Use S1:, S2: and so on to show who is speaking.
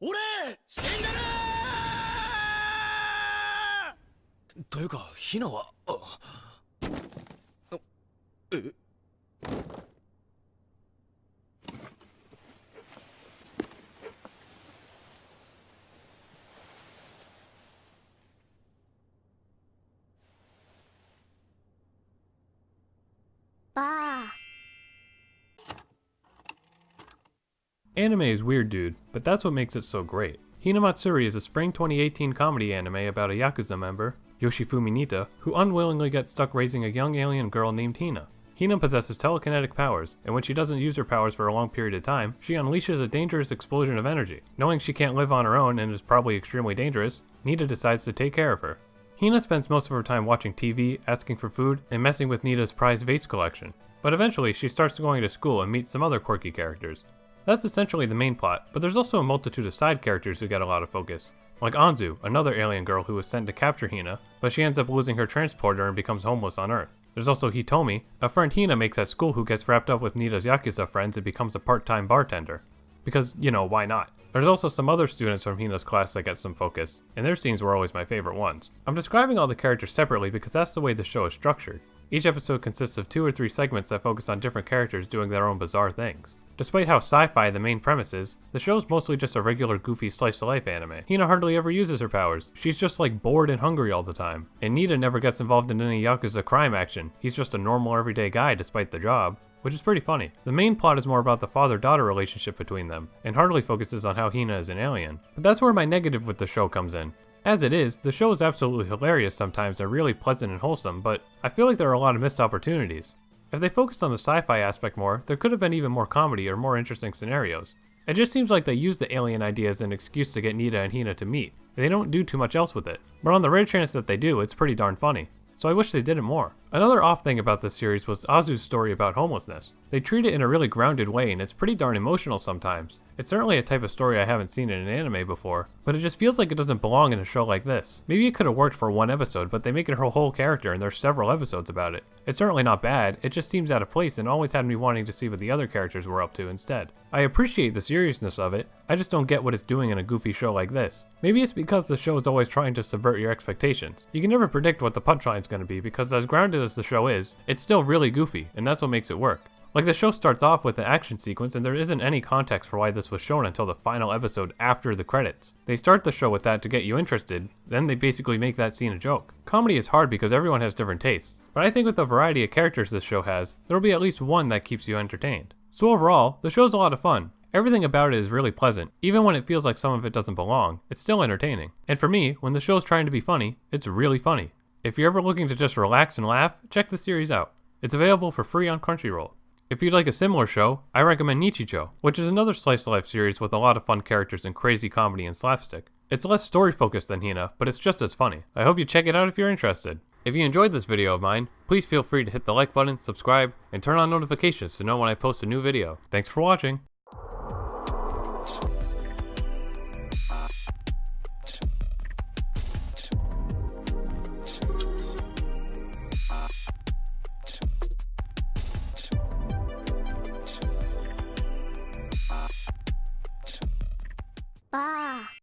S1: 俺死んでるというかヒナはえ
S2: Bah.
S3: Anime is weird, dude, but that's what makes it so great. Hinamatsuri is a spring 2018 comedy anime about a yakuza member, Yoshifumi Nita, who unwillingly gets stuck raising a young alien girl named Hina. Hina possesses telekinetic powers, and when she doesn't use her powers for a long period of time, she unleashes a dangerous explosion of energy. Knowing she can't live on her own and is probably extremely dangerous, Nita decides to take care of her. Hina spends most of her time watching TV, asking for food, and messing with Nita's prized vase collection. But eventually, she starts going to school and meets some other quirky characters. That's essentially the main plot, but there's also a multitude of side characters who get a lot of focus. Like Anzu, another alien girl who was sent to capture Hina, but she ends up losing her transporter and becomes homeless on Earth. There's also Hitomi, a friend Hina makes at school who gets wrapped up with Nita's yakuza friends and becomes a part-time bartender. Because, you know, why not? There's also some other students from Hina's class that get some focus, and their scenes were always my favorite ones. I'm describing all the characters separately because that's the way the show is structured. Each episode consists of 2 or 3 segments that focus on different characters doing their own bizarre things. Despite how sci-fi the main premise is, the show's mostly just a regular goofy slice-of-life anime. Hina hardly ever uses her powers. She's just like bored and hungry all the time. And Nita never gets involved in any yakuza crime action. He's just a normal everyday guy despite the job, which is pretty funny. The main plot is more about the father-daughter relationship between them, and hardly focuses on how Hina is an alien. But that's where my negative with the show comes in. As it is, the show is absolutely hilarious sometimes and really pleasant and wholesome, but I feel like there are a lot of missed opportunities. If they focused on the sci-fi aspect more, there could have been even more comedy or more interesting scenarios. It just seems like they use the alien idea as an excuse to get Nita and Hina to meet. They don't do too much else with it. But on the rare chance that they do, it's pretty darn funny. So I wish they did it more. Another off thing about this series was Azu's story about homelessness. They treat it in a really grounded way and it's pretty darn emotional sometimes. It's certainly a type of story I haven't seen in an anime before, but it just feels like it doesn't belong in a show like this. Maybe it could have worked for one episode, but they make it her whole character and there's several episodes about it. It's certainly not bad, it just seems out of place and always had me wanting to see what the other characters were up to instead. I appreciate the seriousness of it, I just don't get what it's doing in a goofy show like this. Maybe it's because the show is always trying to subvert your expectations. You can never predict what the punchline's going to be because as grounded as the show is, it's still really goofy, and that's what makes it work. Like the show starts off with an action sequence and there isn't any context for why this was shown until the final episode after the credits. They start the show with that to get you interested, then they basically make that scene a joke. Comedy is hard because everyone has different tastes, but I think with the variety of characters this show has, there will be at least one that keeps you entertained. So overall, the show's a lot of fun. Everything about it is really pleasant. Even when it feels like some of it doesn't belong, it's still entertaining. And for me, when the show's trying to be funny, it's really funny. If you're ever looking to just relax and laugh, check the series out. It's available for free on Crunchyroll. If you'd like a similar show, I recommend Nichijou, which is another slice-of-life series with a lot of fun characters and crazy comedy and slapstick. It's less story-focused than Hina, but it's just as funny. I hope you check it out if you're interested. If you enjoyed this video of mine, please feel free to hit the like button, subscribe, and turn on notifications to know when I post a new video. Thanks for watching!